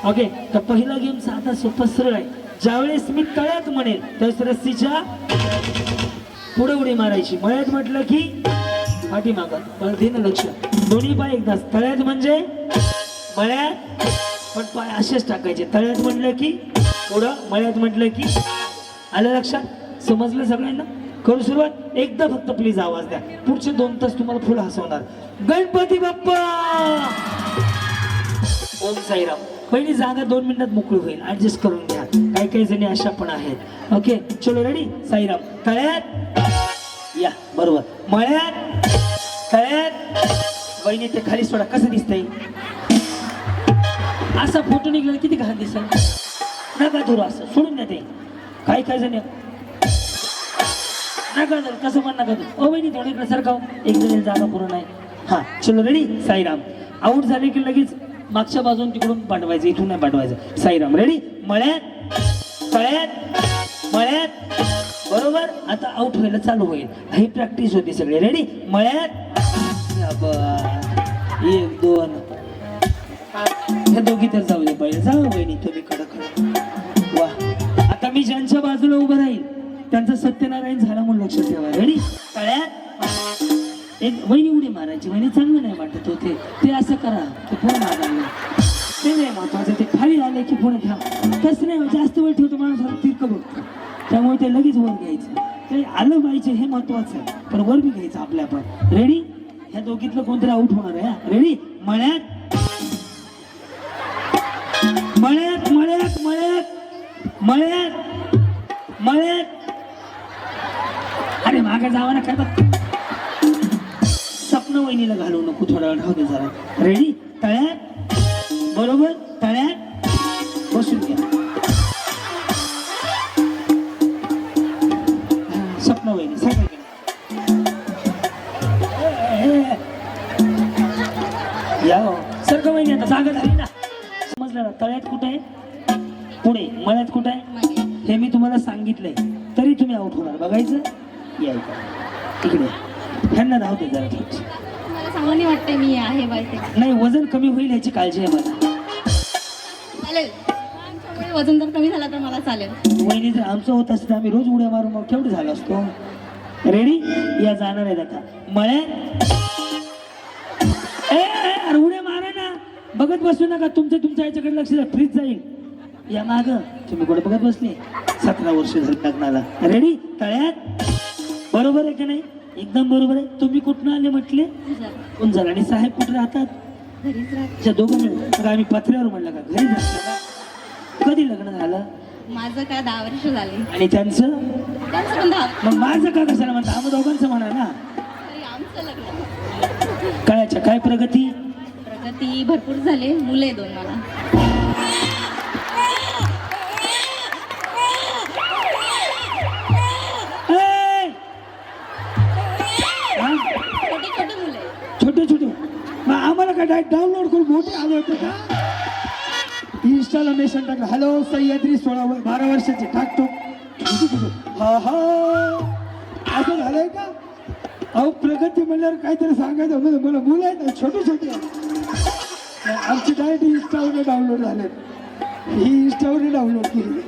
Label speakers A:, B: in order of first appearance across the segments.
A: Okay, तर पहिला game साधा सोपा सरळ आहे. ज्यावेळेस मी तळ्यात म्हणेल त्यावेळेस रस्सीच्या पुढे उडी मारायची. मळ्यात म्हटलं की पाठीमागं. परत हे ना लक्ष, दोन्ही पाय एकदाच. तळ्यात म्हणजे मळ्यात, पण पाय असेच टाकायचे. तळ्यात म्हटलं की पुढं, मळ्यात म्हटलं की. आलं लक्षात? समजलं सगळ्यांना? करू सुरुवात. एकदा फक्त प्लीज आवाज द्या. पुढचे 2 तास तुम्हाला फुल हसवणार. गणपती बाप्पा. ओम साईराम. पहिली जागा 2 मिनिटात मोकळी होईल, ऍडजस्ट करून घ्या. काही काही जणी अशा पण आहेत. ओके चलो रेडी. साईराम. तळ्यात या, बरोबर. मळ्यात, तळ्यात. वहिनी ते खाली सोडा. कसं दिसतंय? असा फोटो निघला किती घाण दिसेल. नका धरू, असं सोडून द्या. ते काही काही जणी नका धरू, कसं पण नका धरू. ओ वहिनी थोडं इकडे सरकाव, एक जणी जागा पूर्ण आहे. हा चलो रेडी. साईराम. आऊट झाले की लगेच मागच्या बाजून तिकडून पाठवायचं, इथून नाही पाठवायचं. साईराम. रेडी. मळ्यात, तळ्यात, मळ्यात. बरोबर. आता आऊट व्हायला चालू होईल. ही प्रॅक्टिस होती सगळी. रेडी. मळ्यात. 1 2. हे दोघी तर जाऊ दे पहिले. जाऊ बहिणी तुम्ही कडक. वा. आता मी ज्यांच्या बाजूला उभं राहील त्यांचा सत्यनारायण झाला म्हणून लक्षात ठेवा. रेडी. तळ्यात एक वहिनी उडी मारायची. वहिनी चांगलं नाही वाटत होते ते असं करा. ते पुढे मारायला ते नाही महत्वाचं. ते खाली आले की पुढे घ्या. तसं नाही, जास्त वेळ ठेवतो माणूस तिरक बघतो. त्यामुळे ते लगेच वर घ्यायचं. ते आलं पाहिजे हे महत्वाचं आहे, पण वर बी घ्यायचं आपल्या पण. रेडी. ह्या दोघीतलं कोणतरी आऊट होणार आहे. रेडी. मळ्यात, मळ्यात, मळ्यात, मळ्यात, मळ्यात, मळ्यात. अरे मागे जावा ना. काय सपन वहिनीला घालू नको. थोडा वेळ राहू दे जरा. रेडी. तळ्यात. बरोबर. तळ्यात. बसून घ्या. सपन वहिनी सगळं या सारखं वहिनी. आता जागा झाली ना. समजलं ना? तळ्यात कुठे आहे? पुढे. मळ्यात कुठे आहे? हे मी तुम्हाला सांगितलंय तरी तुम्ही आउट होणार. बघायचं. यायचं इकडे. ह्यांना धाव दे जरा.
B: मला चांगलं वाटतंय मी आहे बाई.
A: नाही, वजन कमी होईल याची काळजी आहे मला.
B: चालेल. आमच्यामुळे वजन जर कमी झालं तर मला चालेल.
A: वहिनी जर आमचं होत असतं आम्ही रोज उड्या मारून मग केवढं झालं असतो. रेडी. या जाणार आहेत आता. मळ्यात. अरे उड्या मारा ना. बघत बसू नका. तुमच्या याच्याकडे लक्ष द्या. फ्रीज जाईल. या माग तुम्ही कुठे बघत बसले. 17 वर्ष झाली लग्नाला. रेडी. तळ्यात. बरोबर आहे का नाही? एकदम बरोबर आहे. तुम्ही कुठून आले म्हटले? कुंजल. आणि साहेब कुठे राहतात?
B: घरीच राहते.
A: दोघं मिळून. मग आम्ही पत्र्यावर म्हणलं का घरी राहतो का? कधी लग्न झालं?
B: माझं काय 10 वर्ष झाले.
A: आणि त्यांचं
B: पण 10.
A: मग माझं का कशाला म्हणता? आम्ही दोघांचं म्हणा ना.
B: आमचं लग्न.
A: कायच्या काय प्रगती?
B: प्रगती भरपूर झाले. मुले 2 मला. छोटे मुले.
A: छोटे छोटे. मग आम्हाला काय डाउनलोड करून मोठे आले होते का? इंस्टाला मेसेज टाकला. हॅलो सह्याद्री 12 वर्षाचे टाकतो. हा हा असं झालंय का? अहो प्रगती म्हणल्यावर काहीतरी सांगायचं म्हणजे मला मुलं आहेत ना छोटे छोटे. आमची डायरेक्ट इंस्टावर डाउनलोड झाले. ही इंस्टावर डाउनलोड केली.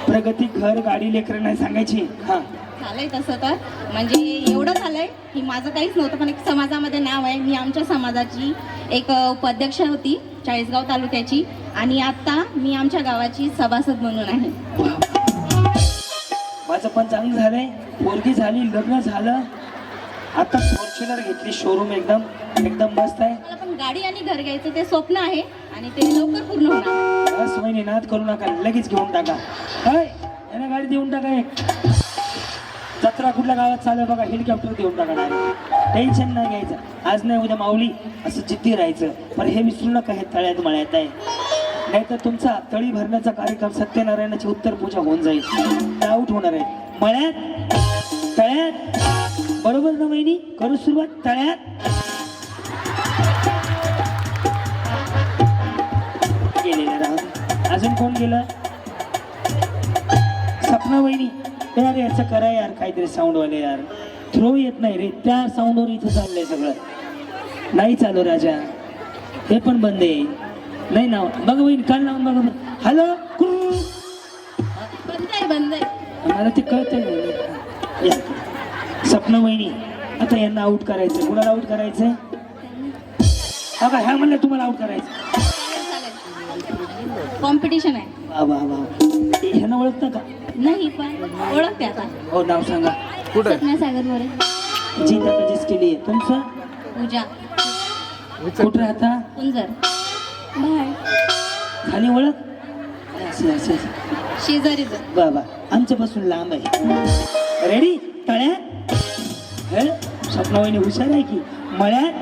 A: प्रगती घर गाडी लेकरं नाही सांगायची. हा
B: झालंय तसं तर म्हणजे एवढं झालंय की माझं काहीच नव्हतं, पण एक समाजामध्ये नाव आहे. मी आमच्या समाजाची एक उपाध्यक्ष होती 40गाव तालुक्याची, आणि आता मी आमच्या गावाची सभासद म्हणून आहे.
A: माझं पण चांगलं झालंय. पोरगी झाली, लग्न झालं. आता फॉर्च्युनर घेतली. शोरूम एकदम एकदम मस्त आहे.
B: मला पण गाडी आणि घर घ्यायचं ते स्वप्न आहे आणि ते लवकर पूर्ण होणार.
A: बस वहिनी नाद करू नका. लगेच घेऊन टाका. यांना गाडी देऊन टाका. एक जत्रा कुठल्या गावात चालू बघा. हेलिकॉप्टर देऊन टाका. टेन्शन नाही घ्यायचं. आज नाही उद्या माऊली असं जिद्दी राहायचं. पण हे विसरू नका. हे तळ्यात मळ्यात आहे. नाहीतर तुमचा तळी भरण्याचा कार्यक्रम सत्यनारायणाची उत्तर पूजा होऊन जाईल. आऊट होणार आहे. मळ्यात, तळ्यात. बरोबर ना वहिनी? करू सुरुवात. तळ्यात. गेलेलं राहू. अजून कोण गेलं? सपना वहिनी. यार याचं करा यार काहीतरी साऊंडवाले यार. थ्रो येत नाही रे. त्या साऊंडवर इथं चाललंय सगळं. नाही चालू राजा. हे पण बंद आहे. नाही ना बघा वहिनी काल लावून बघा बरं. हॅलो कुर्र.
B: बंद आहे
A: मला ते कळतंय. सपना वहिनी आता यांना आउट करायचं. कुणाला आउट करायचंय? बघा ह्या म्हणलं तुम्हाला आउट करायचं.
B: कॉम्पिटिशन आहे.
A: वा वा वा. ह्यांना ओळखता का?
B: नाही पण ओळखते आता.
A: हो नाव सांगा.
B: सपना सागर मोरे.
A: जीत आता जीस केली आहे. तुमचं?
B: पूजा
A: कुठं राहता?
B: कुंजर बाहेर
A: खाली ओळख? असे असे
B: शेजारीच.
A: बाबा आमच्यापासून लांब आहे. रेडी? तळ्यात हे स्वप्ना वहिनी हुशार आहे की. मळ्यात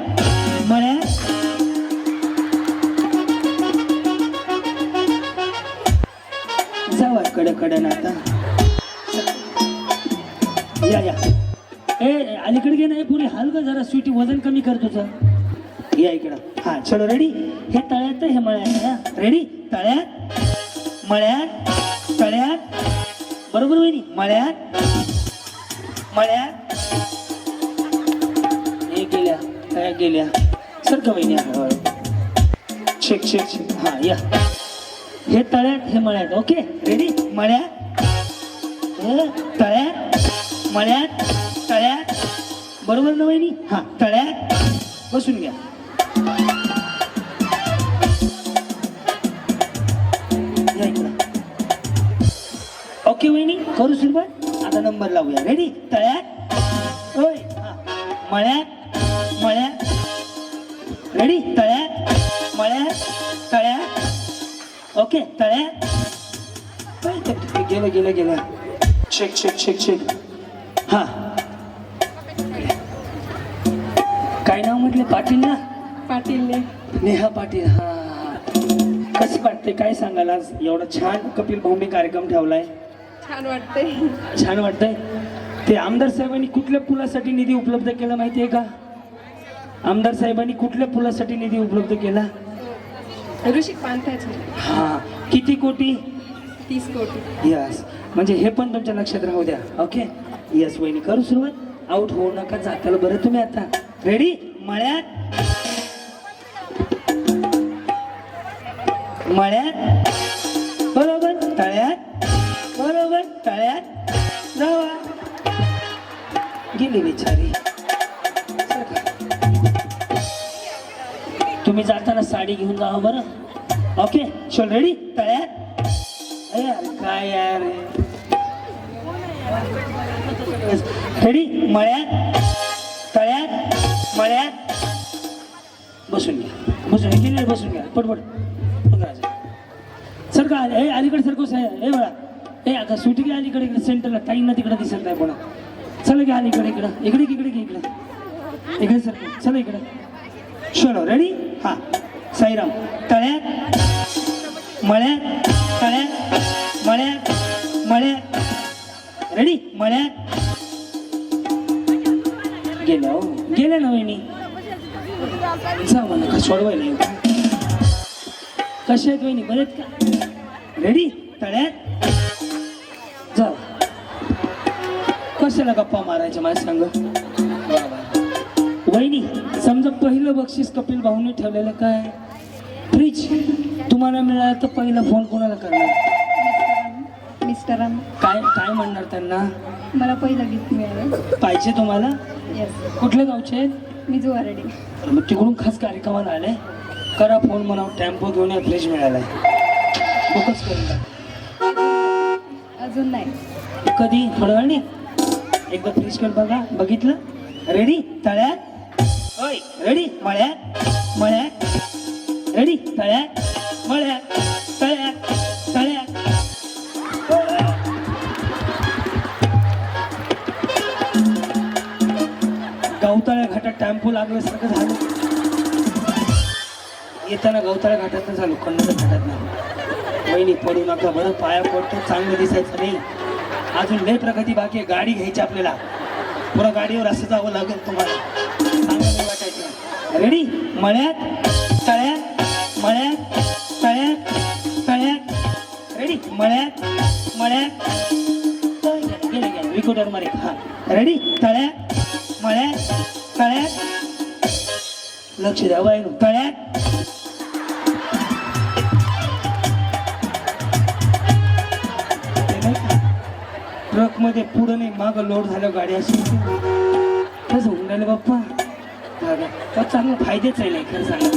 A: मळ्यात जावा कडकडन आता. या या ए अलीकडे घे ना. पुरी हाल का जरा स्वीटी वजन कमी कर तुझं. या इकडं. हा चलो रेडी. हे तळ्यात हे मळ्यात. रेडी? तळ्यात मळ्यात तळ्यात. बरोबर वहिनी? मळ्यात मळ्यात. हे गेल्या तळ्यात गेल्या. सारखं वहिनी. Check check check. हा या. हे तळ्यात हे मळ्यात. Okay ready? मळ्यात हे तळ्यात मळ्यात तळ्यात. बरोबर ना वहिनी? हा तळ्यात. बसून घ्या. या इकडं. ओके वहिनी करू सुरुवात. आता नंबर लावूया. रेडी? तळ्यात होय. हा मळ्यात मळ्यात. रेडी? तळ्यात मळ्यात तळ्यात. ओके तळ्यात. गेलं गेलं गेलं. Check check check check. हा काय नाव म्हटलं? पाटील ना?
B: पाटील
A: नेहा पाटील. हा कसं वाटते? काय सांगाल आज एवढा छान कपिल भाऊंनी कार्यक्रम ठेवलाय?
B: छान वाटतंय.
A: छान वाटतंय. ते आमदार साहेबांनी कुठल्या पुलासाठी निधी उपलब्ध केला माहिती आहे का? आमदार साहेबांनी कुठल्या पुलासाठी निधी उपलब्ध केला?
B: ऋषिक पांथ्याचे.
A: हा किती कोटी?
B: 30 कोटी.
A: यस. म्हणजे हे पण तुमच्या लक्षात राहू द्या. ओके यस वहिनी करू सुरुवात. आउट होऊ नका जाताल बरं तुम्ही आता. रेडी? मळ्यात मळ्यात. बरोबर. तळ्यात बरोबर. तळ्यात जावा. गेली बिचारी. तुम्ही जाताना साडी घेऊन जावा बरं. ओके चल रेडी? तळ्यात. यार काय यार. रेडी? मळ्यात तळ्यात मळ्यात. बसून घ्या. बसून घ्या. गेले बसून घ्या. पटपट सर का हे अलीकडे सरको हे बघा. हे आता सुटी घ्या अलीकडे. इकडे सेंटरला टाईम ना तिकडे दिसत नाही कोणा. चला घ्या अलीकडे. इकडं इकडे इकडे घे. इकडे इकडे सर. चला इकडे. चलो रेडी? हा साईराम. तळ्यात मळ्यात तळ्यात मळ्यात मळ्यात. रेडी? मळ्यात. गेल्या हो गेल्या ना वहिनी. जा मला का सोडवायला. कशा आहेत वहिनी? बरेत का? रेडी? तळ्यात जा. कशाला गप्पा मारायच्या माझ्या सांग. वहिनी समजा पहिलं बक्षीस कपिल भाऊने ठेवलेलं काय? फ्रीज. तुम्हाला मिळाला तर पहिला फोन कोणाला करणार?
B: मिस्टरांना.
A: काय काय म्हणणार त्यांना?
B: मला पहिलं गिफ्ट मिळालं.
A: पाहिजे तुम्हाला?
B: येस.
A: कुठल्या गावचे आहेत?
B: मी जुवारडी.
A: मग तिकडून खास कार्यक्रमाला आले. करा फोन म्हणा. टेम्पो घेऊन या. फ्रीज मिळालाय. बुकच करून टाक.
B: अजून नाही.
A: कधी? थोड्या वेळाने एकदा फ्रीज कर बघा. बघितलं? रेडी? तळ्यात होय. रेडी? मळ्यात मळ्यात. रेडी? तळ्यात मळ्यात तळ्यात तळ्यात. गवताळ्या घाटात टेम्पो लागल्यासारखं झालं. येताना गवताळ्या घाटात झालो. कन्नड घाटात नाही. वहिनी पडू नका बरं. पाया पडतो. चांगलं दिसायचं नाही. अजून लय प्रगती बाकी आहे. गाडी घ्यायची आपल्याला. पुरा गाडीवर असं जावं लागेल तुम्हाला. चांगलं नाही वाटायचं. रेडी? मळ्यात तळ्यात मळ्यात तळ्यात तळ्यात. रेडी? मळ्यात मळ्यात. गेले गेले विकोटर मारे. हा रेडी? तळ्यात मळ्यात तळ्यात. लक्ष द्या बाई. तळ्यात मध्ये पुढं नाही मागं लोड झालं गाडी अशी कसं होऊन राहिलं बाप्पा दादा तर चांगलं फायदेच आहे खरं सांगा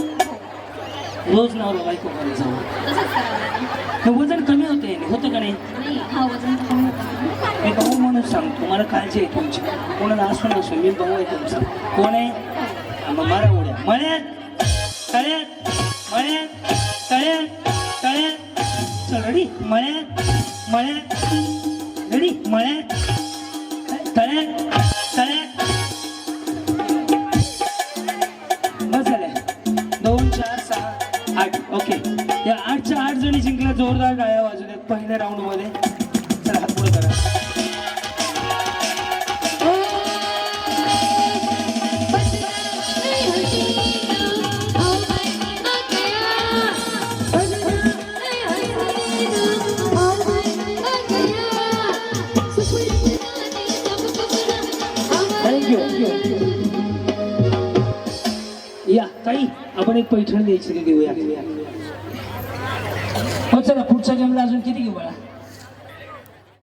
A: रोज नवरा बायको करायचं
B: तसंच करावं लागेल.
A: तर वजन कमी होते होतं का नाही
B: नाही हा वजन तर कमी होतं.
A: मी भाऊ म्हणून सांगतो मला काळजी आहे तुमची कोणाला असू नसो मी भाऊ आहे तुमचा कोण आहे मग मारा उड्या मळ्यात तळ्यात मळ्यात तळ्यात तळ्यात चल रेडी मळ्यात मळ्यात रेडी मळ्यात तळ्यात तळ्यात बस झालंय 2 4 6 8 ओके या 8च्या 8 जणी जिंकल्या जोरदार टाळ्या वाजवल्यात पहिल्या राऊंड मध्ये चला हात पुढे करा या ताई आपण एक पैठण द्यायची घेऊया हो चला पुढच्या गेमला अजून किती घेऊ बाळा